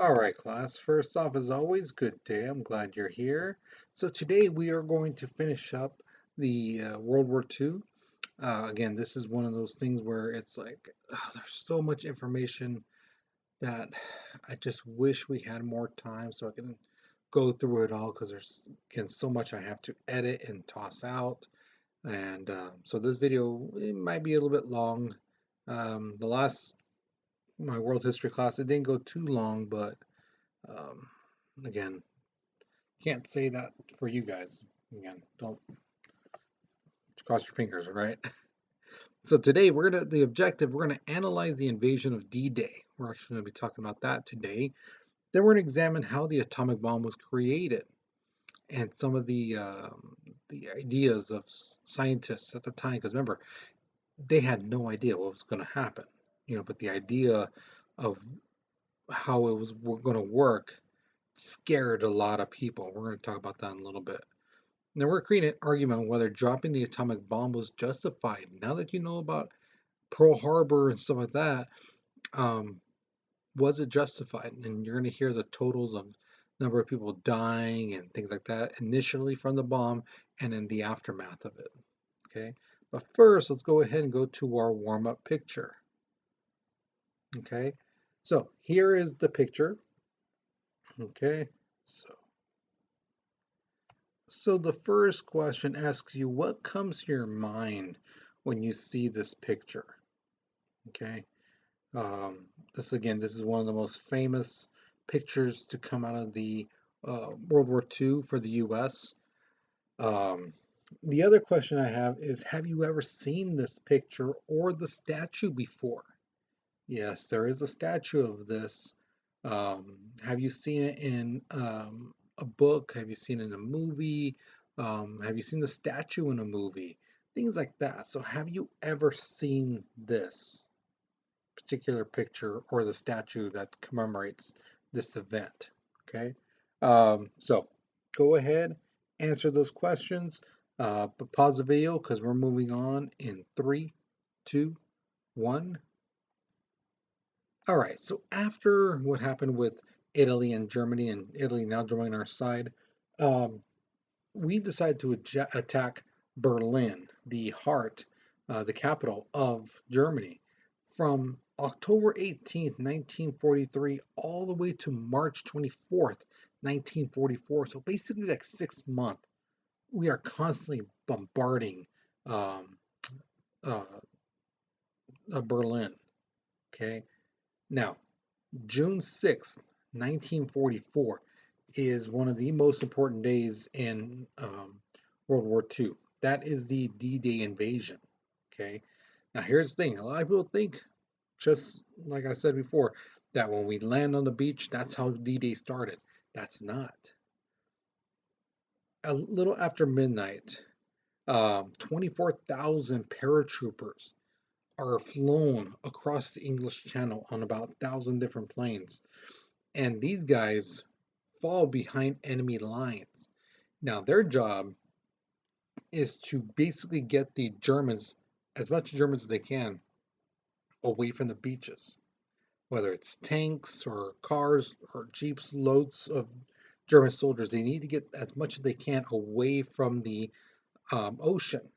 All right, class. First off, as always, good day. I'm glad you're here. So today we are going to finish up the World War II. Again, this is one of those things where it's like there's so much information that I just wish we had more time so I can go through it all because there's again so much I have to edit and toss out. And so this video it might be a little bit long. The last my world history class it didn't go too long, but um, again, can't say that for you guys. Again, don't cross your fingers, right? So today the objective we're gonna analyze the invasion of D-Day. We're actually gonna be talking about that today. Then we're gonna examine how the atomic bomb was created and some of the ideas of scientists at the time. Because remember, they had no idea what was gonna happen, but the idea of how it was going to work scared a lot of people. We're going to talk about that in a little bit. Now we're creating an argument on whether dropping the atomic bomb was justified. Now that you know about Pearl Harbor and stuff like that, um, was it justified? And you're going to hear the totals of number of people dying and things like that initially from the bomb and in the aftermath of it. Okay, but first let's go ahead and go to our warm-up picture. Okay, so here is the picture. Okay, so the first question asks you, what comes to your mind when you see this picture? Okay. This is one of the most famous pictures to come out of the World War II for the U.S. Um, the other question I have you ever seen this picture or the statue before? Yes, there is a statue of this. Have you seen it in a book? Have you seen it in a movie? Have you seen the statue in a movie? Things like that. So, have you ever seen this particular picture or the statue that commemorates this event? Okay. So, go ahead, answer those questions, but pause the video because we're moving on in three, two, one. All right, so after what happened with Italy and Germany, and Italy now joining our side, um, we decided to attack Berlin, the heart, the capital of Germany, from October 18th, 1943, all the way to March 24th, 1944. So basically, like 6 months, we are constantly bombarding um, uh, Berlin. Okay, now June 6th, 1944 is one of the most important days in World War II. That is the D-Day invasion. Okay. Now here's the thing. A lot of people think, just like I said before, that when we land on the beach, that's how D-Day started. That's not. A little after midnight, 24,000 paratroopers are flown across the English Channel on about 1,000 different planes. And these guys fall behind enemy lines. Now, their job is to basically get the Germans, as much Germans as they can, away from the beaches, whether it's tanks or cars or jeeps, loads of German soldiers. They need to get as much as they can away from the ocean.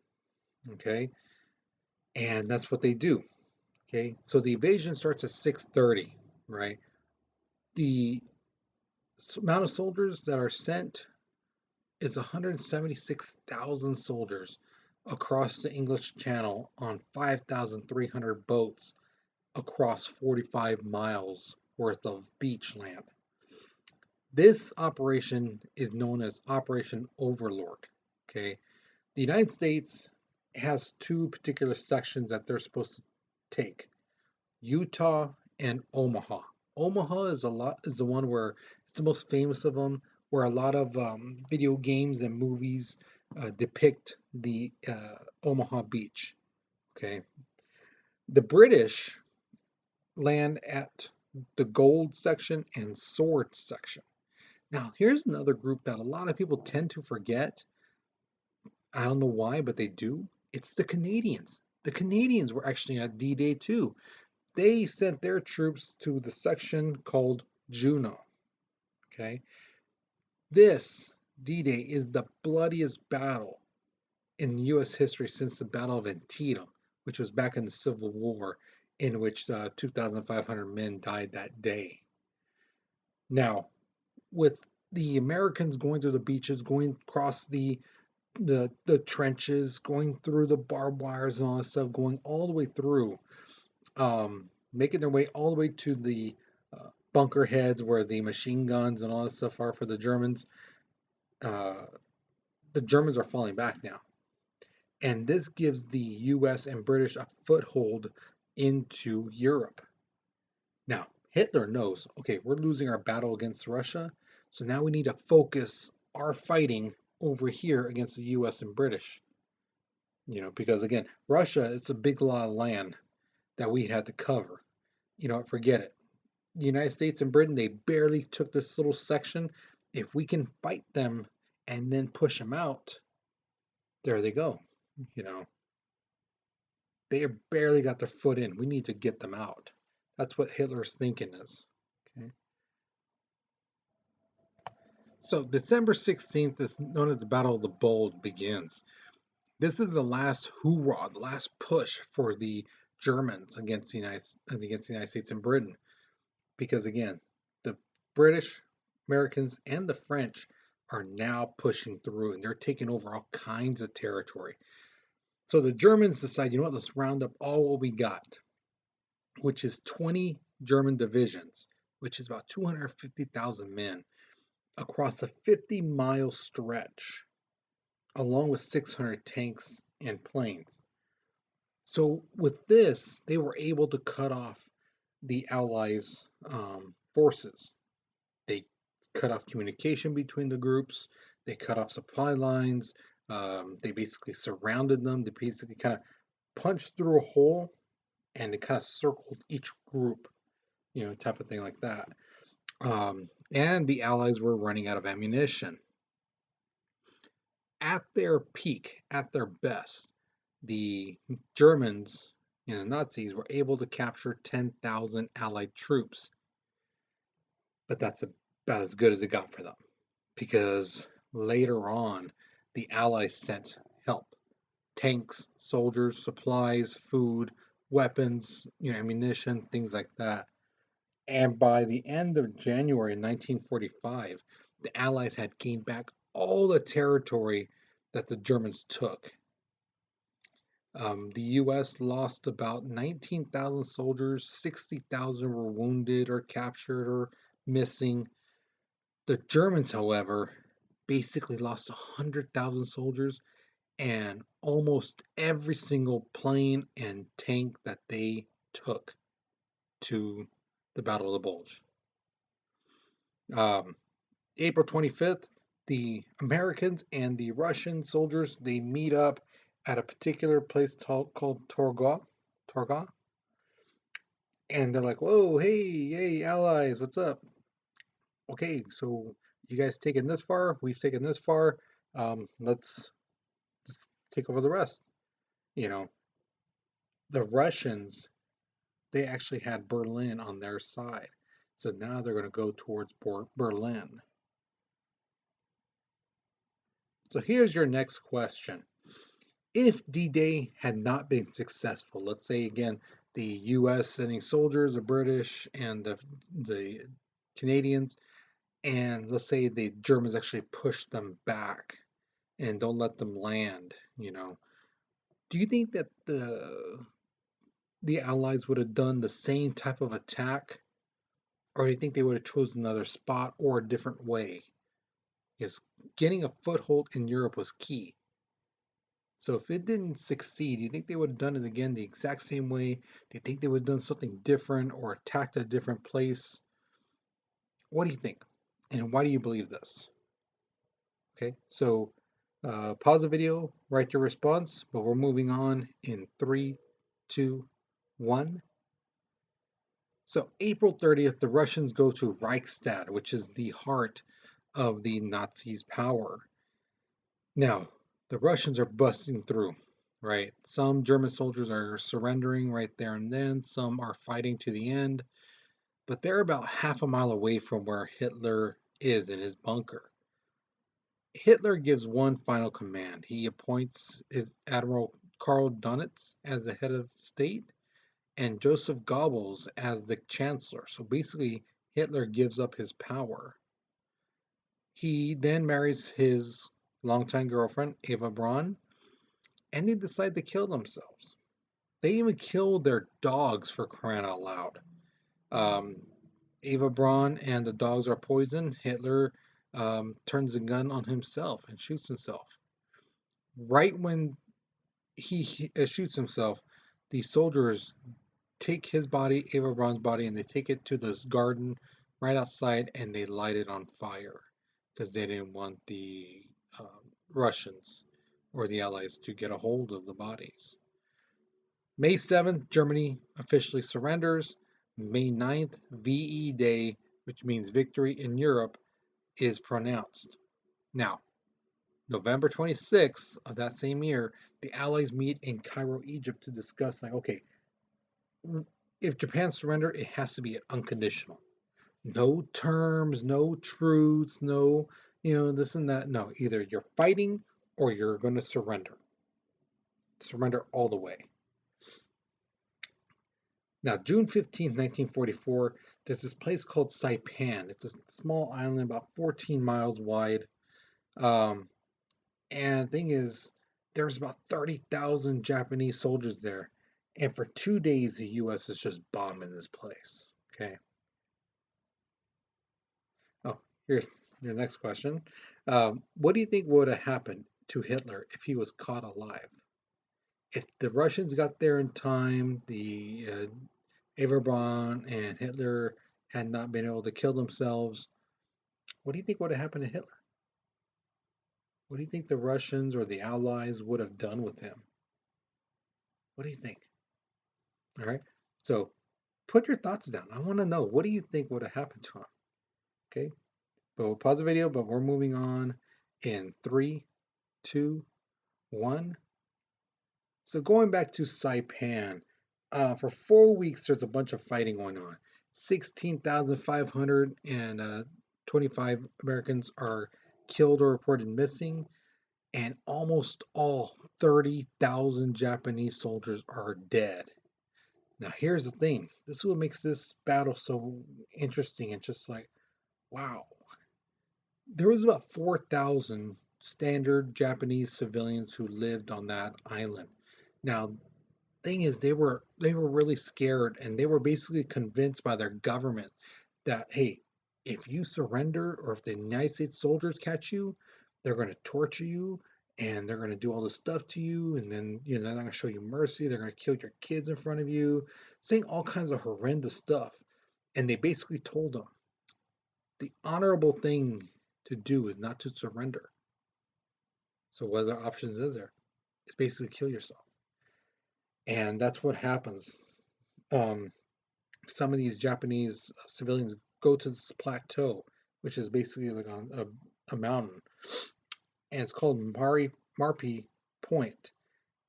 Okay, and that's what they do. Okay, so the invasion starts at 6:30, right? The amount of soldiers that are sent is 176,000 soldiers across the English Channel on 5,300 boats across 45 miles worth of beach land. This operation is known as Operation Overlord. Okay, the United States has two particular sections that they're supposed to take: Utah and Omaha. Omaha is the one where it's the most famous of them, where a lot of video games and movies depict the Omaha beach. Okay, the British land at the gold section and sword section. Now, here's another group that a lot of people tend to forget. I don't know why, but they do. It's the Canadians. The Canadians were actually at D-Day too. They sent their troops to the section called Juno. Okay, this D-Day is the bloodiest battle in U.S. history since the Battle of Antietam, which was back in the Civil War, in which 2,500 men died that day. Now, with the Americans going through the beaches, going across the trenches, going through the barbed wires and all that stuff, going all the way through, making their way all the way to the bunker heads where the machine guns and all that stuff are for the Germans. Uh, the Germans are falling back now. And this gives the US and British a foothold into Europe. Now, Hitler knows, okay, we're losing our battle against Russia, so now we need to focus our fighting over here against the US and British. Because again, Russia, it's a big lot of land that we had to cover. Forget it. The United States and Britain, they barely took this little section. If we can fight them and then push them out, there they go. You know, they barely got their foot in. We need to get them out. That's what Hitler's thinking is. Okay. So December 16th is known as the Battle of the Bulge begins. This is the last hoorah, the last push for the Germans against the United States and Britain. Because again, the British, Americans, and the French are now pushing through and they're taking over all kinds of territory. So the Germans decide, you know what, let's round up all what we got, which is 20 German divisions, which is about 250,000 men across a 50-mile stretch, along with 600 tanks and planes. So with this, they were able to cut off the Allies' forces. They cut off communication between the groups. They cut off supply lines. They basically surrounded them. They basically kind of punched through a hole and it kind of circled each group, type of thing like that. And the Allies were running out of ammunition. At their peak, at their best, the Germans and the Nazis were able to capture 10,000 Allied troops. But that's about as good as it got for them. Because later on, the Allies sent help. Tanks, soldiers, supplies, food, weapons, ammunition, things like that. And by the end of January 1945, the Allies had gained back all the territory that the Germans took. The U.S. lost about 19,000 soldiers, 60,000 were wounded or captured or missing. The Germans, however, basically lost 100,000 soldiers and almost every single plane and tank that they took to the Battle of the Bulge. Um, April 25th, the Americans and the Russian soldiers, they meet up at a particular place called Torga, and they're like, "Whoa, hey, allies, what's up? Okay, so you guys taken this far, we've taken this far. Let's just take over the rest." You know, the Russians, they actually had Berlin on their side, so now they're going to go towards Berlin. So here's your next question. If D-Day had not been successful, let's say again the U.S. sending soldiers, the British and the Canadians, and let's say the Germans actually push them back and don't let them land, do you think that the Allies would have done the same type of attack, or do you think they would have chosen another spot or a different way? Because getting a foothold in Europe was key. So if it didn't succeed, do you think they would have done it again the exact same way? Do you think they would have done something different or attacked a different place? What do you think? And why do you believe this? Okay, so pause the video, write your response, but we're moving on in 3, 2, 1. So April 30th, the Russians go to Reichstag, which is the heart of the Nazis' power. Now, the Russians are busting through, right? Some German soldiers are surrendering right there and then. Some are fighting to the end. but they're about half a mile away from where Hitler is in his bunker. Hitler gives one final command. He appoints his Admiral Karl Donitz as the head of state and Joseph Goebbels as the chancellor. So basically, Hitler gives up his power. He then marries his longtime girlfriend, Eva Braun, and they decide to kill themselves. They even kill their dogs for crying out loud. Um, Eva Braun and the dogs are poisoned. Hitler turns the gun on himself and shoots himself. Right when he shoots himself, the soldiers take his body, Eva Braun's body, and they take it to this garden right outside and they light it on fire because they didn't want the Russians or the Allies to get a hold of the bodies. May 7th, Germany officially surrenders. May 9th, VE Day, which means victory in Europe, is pronounced. Now, November 26th of that same year, the Allies meet in Cairo, Egypt to discuss, like, okay, if Japan surrenders, it has to be unconditional. No terms, no truths, no, this and that. No, either you're fighting or you're going to surrender. Surrender all the way. Now, June 15th, 1944, there's this place called Saipan. It's a small island about 14 miles wide. Um, and the thing is, there's about 30,000 Japanese soldiers there. And for 2 days, the U.S. is just bombing this place. Okay. Oh, here's your next question. What do you think would have happened to Hitler if he was caught alive? If the Russians got there in time, the Averbaum and Hitler had not been able to kill themselves, what do you think would have happened to Hitler? What do you think the Russians or the Allies would have done with him? What do you think? All right. So put your thoughts down. I want to know, what do you think would have happened to him? Okay. But we'll pause the video, but we're moving on in three, two, one. So going back to Saipan, for 4 weeks there's a bunch of fighting going on. 16,525 Americans are killed or reported missing, and almost all 30,000 Japanese soldiers are dead. Now here's the thing. This is what makes this battle so interesting and just like, wow. There was about 4,000 standard Japanese civilians who lived on that island. Now, thing is, they were really scared, and they were basically convinced by their government that, hey, if you surrender or if the United States soldiers catch you, they're going to torture you and they're going to do all this stuff to you, and then they're not going to show you mercy. They're going to kill your kids in front of you, saying all kinds of horrendous stuff. And they basically told them the honorable thing to do is not to surrender. So what other options is there? It's basically kill yourself. And that's what happens. Um, some of these Japanese civilians go to this plateau, which is basically like on a mountain, and it's called Marpi Point.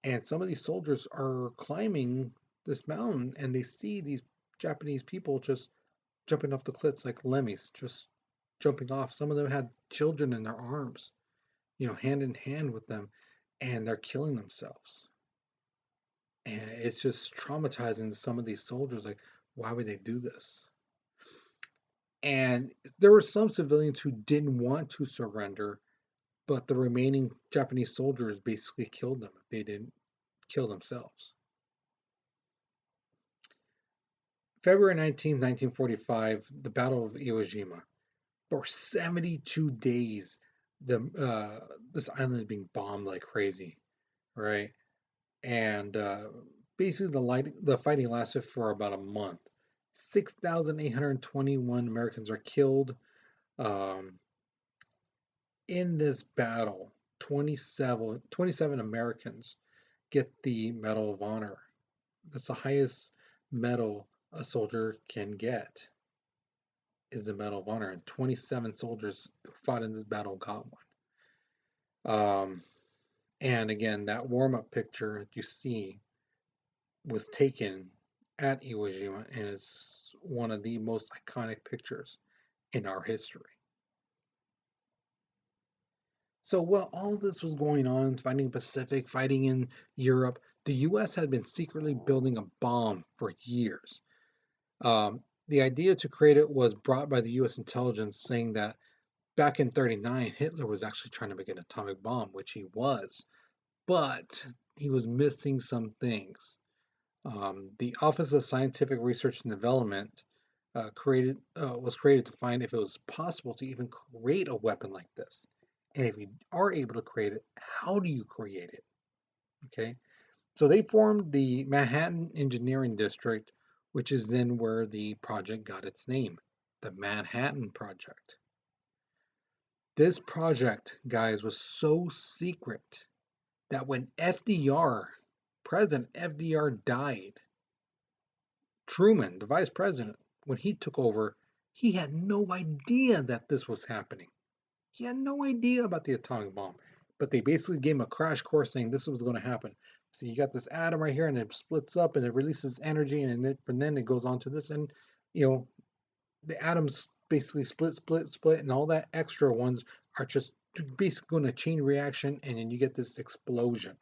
And some of these soldiers are climbing this mountain, and they see these Japanese people just jumping off the cliffs like lemmings, just jumping off. Some of them had children in their arms, hand in hand with them, and they're killing themselves. And it's just traumatizing to some of these soldiers. Like, why would they do this? And there were some civilians who didn't want to surrender, but the remaining Japanese soldiers basically killed them if they didn't kill themselves. February 19th, 1945, the Battle of Iwo Jima. For 72 days, this island is being bombed like crazy, right? And basically, the fighting lasted for about a month. 6,821 Americans are killed. Um, in this battle, 27 Americans get the Medal of Honor. That's the highest medal a soldier can get, is the Medal of Honor, and 27 soldiers who fought in this battle got one. And again, that warm-up picture you see was taken at Iwo Jima, and it's one of the most iconic pictures in our history. So while all this was going on, fighting Pacific, fighting in Europe, the U.S. had been secretly building a bomb for years. The idea to create it was brought by the U.S. intelligence, saying that back in 39, Hitler was actually trying to make an atomic bomb, which he was, but he was missing some things. The Office of Scientific Research and Development was created to find if it was possible to even create a weapon like this. And if you are able to create it, how do you create it? Okay, so they formed the Manhattan Engineering District, which is then where the project got its name, the Manhattan Project. This project, guys, was so secret that when President FDR died, Truman, the vice president, when he took over, he had no idea that this was happening. He had no idea about the atomic bomb. But they basically gave him a crash course saying this was going to happen. So you got this atom right here, and it splits up, and it releases energy, and from then it goes on to this, and you know the atoms basically split, and all that extra ones are just basically going to chain reaction, and then you get this explosion,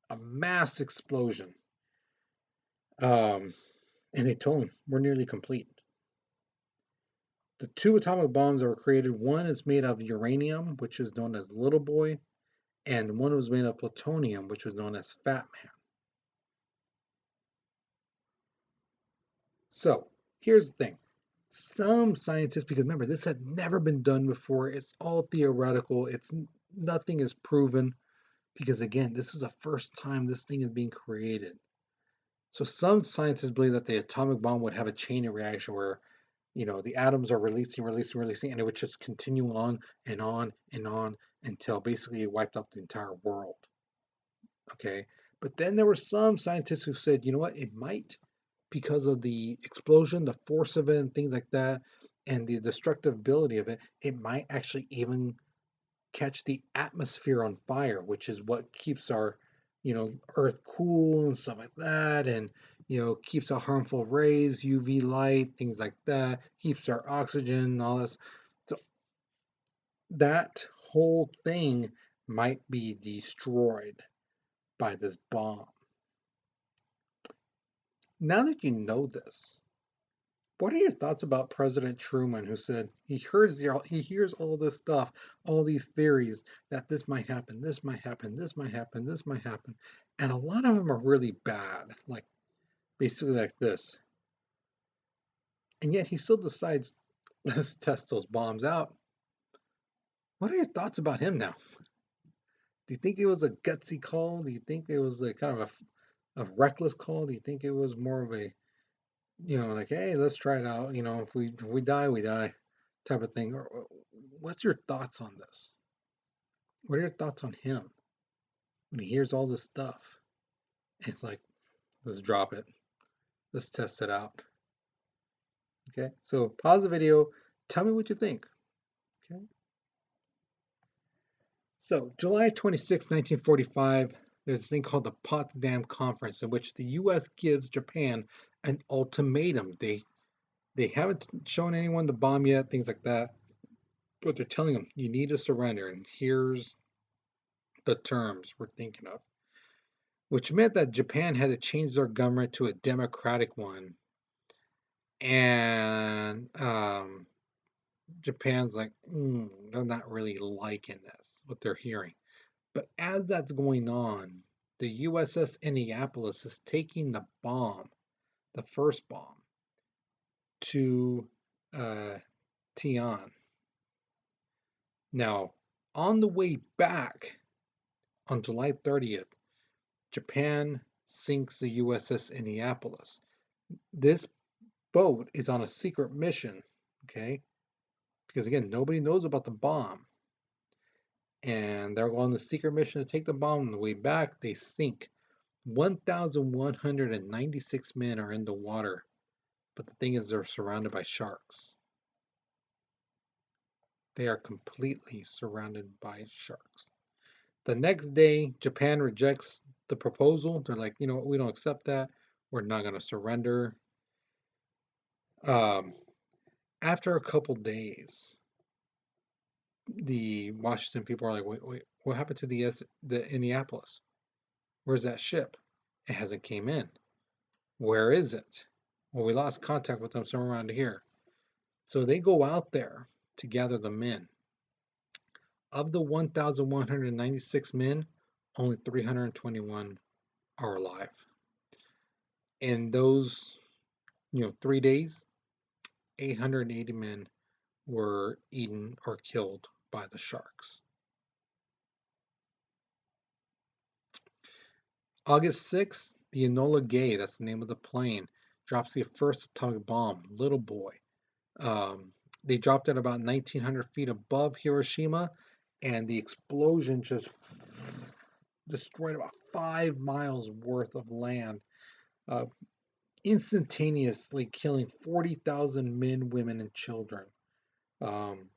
a mass explosion. Um, and they told him we're nearly complete. The two atomic bombs that were created, one is made of uranium, which is known as Little Boy, and one was made of plutonium, which was known as Fat Man. So here's the thing. Some scientists, because remember, this had never been done before, it's all theoretical, it's nothing is proven, because again, this is the first time this thing is being created. So some scientists believe that the atomic bomb would have a chain reaction where the atoms are releasing, and it would just continue on and on and on until basically it wiped out the entire world. Okay. But then there were some scientists who said, you know what, it might, because of the explosion, the force of it, and things like that, and the destructive ability of it, it might actually even catch the atmosphere on fire, which is what keeps our, Earth cool and stuff like that, and keeps out harmful rays, UV light, things like that, keeps our oxygen, all this. So that whole thing might be destroyed by this bomb. Now that you know this, what are your thoughts about President Truman, who said he hears all this stuff, all these theories that this might happen, this might happen, this might happen, this might happen, and a lot of them are really bad, like basically like this, and yet he still decides let's test those bombs out. What are your thoughts about him now? Do you think it was a gutsy call? Do you think it was a kind of a reckless call? Do you think it was more of a like, hey, let's try it out. If we die, we die, type of thing. Or what's your thoughts on this? What are your thoughts on him when he hears all this stuff? It's like, let's drop it. Let's test it out. Okay. So pause the video. Tell me what you think. Okay. So July 26, 1945, there's this thing called the Potsdam Conference, in which the U.S. gives Japan an ultimatum. They haven't shown anyone the bomb yet, things like that. But they're telling them you need to surrender, and here's the terms we're thinking of, which meant that Japan had to change their government to a democratic one, and Japan's like, they're not really liking this, what they're hearing. But as that's going on, the USS Indianapolis is taking the bomb, the first bomb, to uh, Tian. Now, on the way back on July 30th, Japan sinks the USS Indianapolis. This boat is on a secret mission, okay? Because again, nobody knows about the bomb. And they're on the secret mission to take the bomb. On the way back, they sink. 1,196 men are in the water. But the thing is, they're surrounded by sharks. They are completely surrounded by sharks. The next day, Japan rejects the proposal. They're like, we don't accept that. We're not going to surrender. Um, After a couple days, the Washington people are like, wait, what happened to the Indianapolis? Where's that ship? It hasn't came in. Where is it? Well, we lost contact with them somewhere around here. So they go out there to gather the men. Of the 1,196 men, only 321 are alive. In those, 3 days, 880 men were eaten or killed by the sharks. August 6th, the Enola Gay, that's the name of the plane, drops the first atomic bomb, Little Boy. They dropped it about 1,900 feet above Hiroshima, and the explosion just destroyed about 5 miles worth of land, uh, instantaneously killing 40,000 men, women, and children. Um,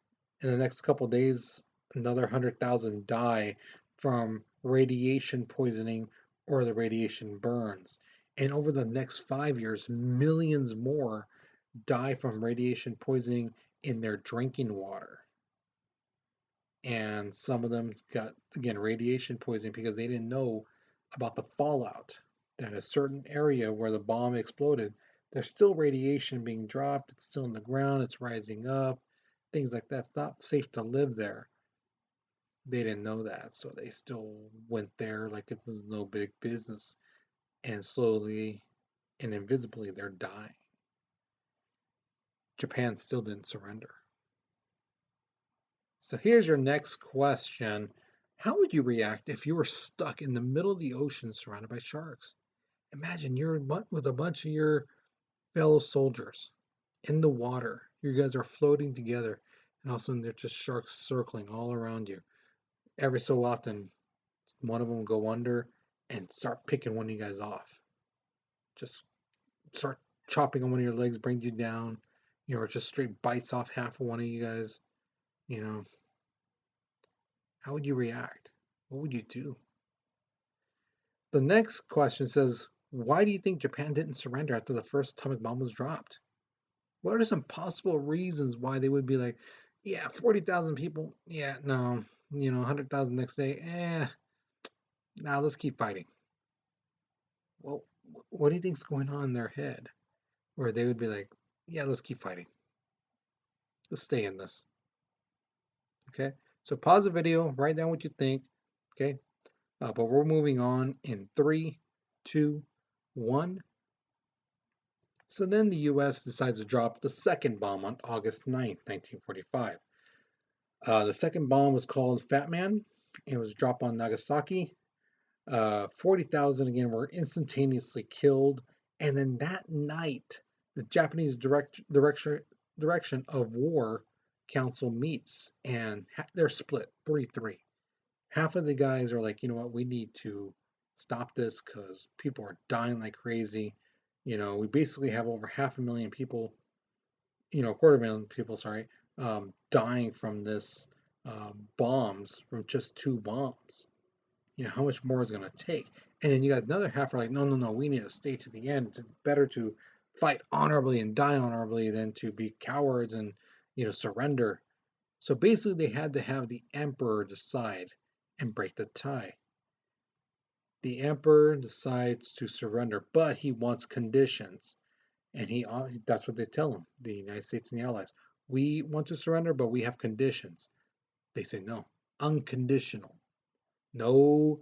in the next couple days, another 100,000 die from radiation poisoning or the radiation burns. And over the next 5 years, millions more die from radiation poisoning in their drinking water. And some of them got, again, radiation poisoning because they didn't know about the fallout. That a certain area where the bomb exploded, there's still radiation being dropped, it's still in the ground, it's rising up, things like that. It's not safe to live there. They didn't know that, so they still went there like it was no big business. And slowly and invisibly, they're dying. Japan still didn't surrender. So here's your next question. How would you react if you were stuck in the middle of the ocean surrounded by sharks? Imagine you're with a bunch of your fellow soldiers in the water. You guys are floating together, and all of a sudden there's just sharks circling all around you. Every so often, one of them will go under and start picking one of you guys off. Just start chopping on one of your legs, bring you down, or just straight bites off half of one of you guys. You know, how would you react? What would you do? The next question says, why do you think Japan didn't surrender after the first atomic bomb was dropped? What are some possible reasons why they would be like, yeah, 40,000 people, yeah, no, 100,000 next day, now let's keep fighting. Well, what do you think's going on in their head? Where they would be like, yeah, let's keep fighting. Let's stay in this. Okay, so pause the video, write down what you think. Okay, but we're moving on in 3, 2, 1. So then the US decides to drop the second bomb on August 9th, 1945. The second bomb was called Fat Man. It was dropped on Nagasaki. 40,000 again were instantaneously killed. And then that night, the Japanese direction of war council meets, and they're split 3-3. Half of the guys are like, you know what, we need to stop this because people are dying like crazy. We basically have over 500,000 people, a quarter million people, sorry, dying from this bombs, from just two bombs. How much more is going to take? And then you got another half are like, no, no, no, we need to stay to the end. It's better to fight honorably and die honorably than to be cowards and, surrender. So basically, they had to have the emperor decide and break the tie. The emperor decides to surrender, but he wants conditions. And that's what they tell him, the United States and the Allies. We want to surrender, but we have conditions. They say no, unconditional. No,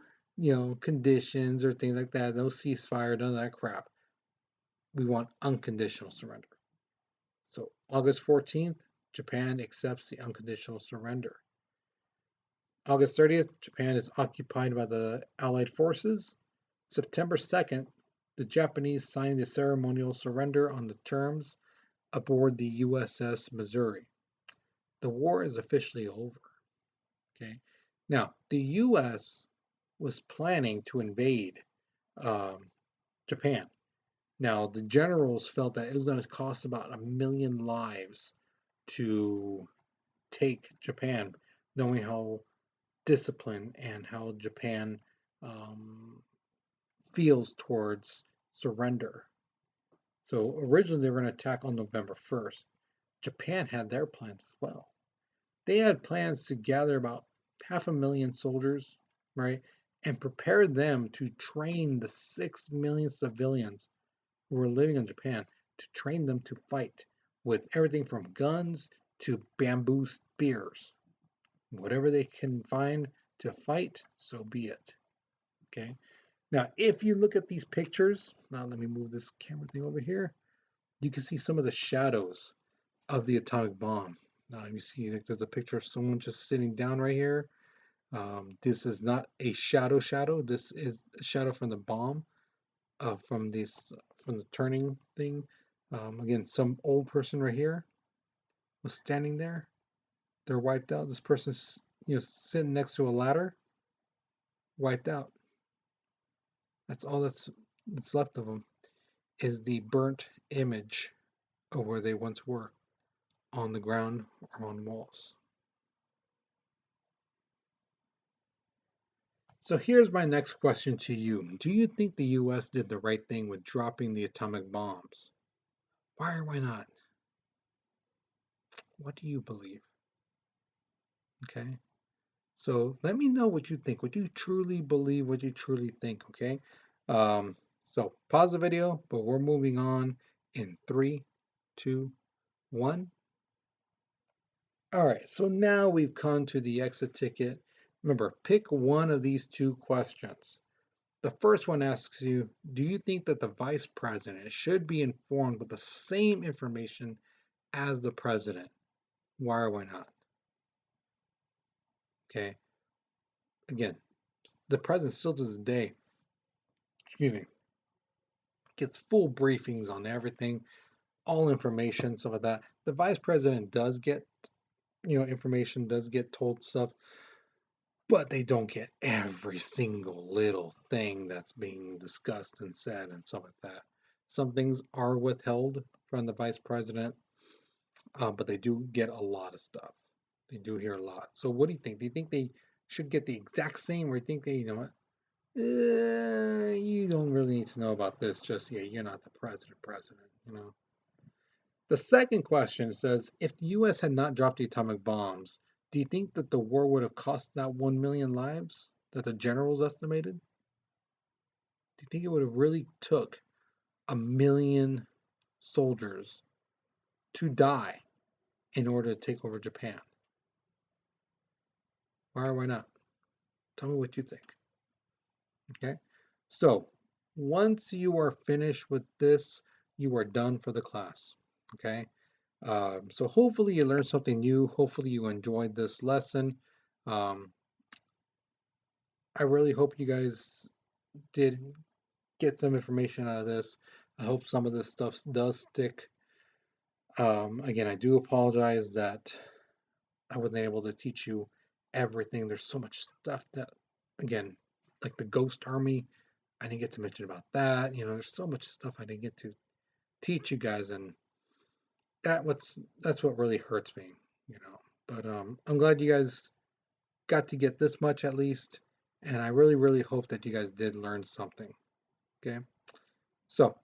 conditions or things like that. No ceasefire, none of that crap. We want unconditional surrender. So August 14th, Japan accepts the unconditional surrender. August 30th, Japan is occupied by the Allied forces. September 2nd, the Japanese signed the ceremonial surrender on the terms aboard the USS Missouri. The war is officially over. Okay. Now, the U.S. was planning to invade Japan. Now, the generals felt that it was going to cost about 1,000,000 lives to take Japan, knowing how disciplined and how Japan feels towards surrender. So originally they were going to attack on November 1st. Japan had their plans as well. They had plans to gather about 500,000 soldiers, right, and prepare them to train the 6 million civilians who were living in Japan, to train them to fight with everything from guns to bamboo spears. Whatever they can find to fight, so be it. Okay. Now, if you look at these pictures, now let me move this camera thing over here. You can see some of the shadows of the atomic bomb. Now you see like, there's a picture of someone just sitting down right here. This is not a shadow. This is a shadow from the bomb, from the turning thing. Again, some old person right here was standing there. They're wiped out. This person's sitting next to a ladder, wiped out. That's all that's left of them is the burnt image of where they once were on the ground or on walls. So here's my next question to you. Do you think the US did the right thing with dropping the atomic bombs? Why or why not? What do you believe? Okay. So let me know what you think, what you truly believe, what you truly think, okay? So pause the video, but we're moving on in 3, 2, 1. All right, so now we've come to the exit ticket. Remember, pick one of these two questions. The first one asks you, do you think that the vice president should be informed with the same information as the president? Why or why not? Okay, again, the president still to this day, excuse me, gets full briefings on everything, all information, stuff like that. The vice president does get, information, does get told stuff, but they don't get every single little thing that's being discussed and said and stuff like that. Some things are withheld from the vice president, but they do get a lot of stuff. They do hear a lot. So what do you think? Do you think they should get the exact same, or do you think they, you don't really need to know about this just yet. You're not the president. The second question says, if the US had not dropped the atomic bombs, do you think that the war would have cost that 1 million lives that the generals estimated? Do you think it would have really took 1 million soldiers to die in order to take over Japan? Why or why not? Tell me what you think. Okay. So once you are finished with this, you are done for the class. Okay. So hopefully you learned something new. Hopefully you enjoyed this lesson. Um, I really hope you guys did get some information out of this. I hope some of this stuff does stick. Again, I do apologize that I wasn't able to teach you everything. There's so much stuff that, again, like the Ghost Army, I didn't get to mention about that. There's so much stuff I didn't get to teach you guys, and that's what really hurts me. But I'm glad you guys got to get this much at least, and I really, really hope that you guys did learn something. Okay, so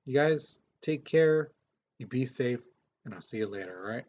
you guys take care, you be safe, and I'll see you later. All right.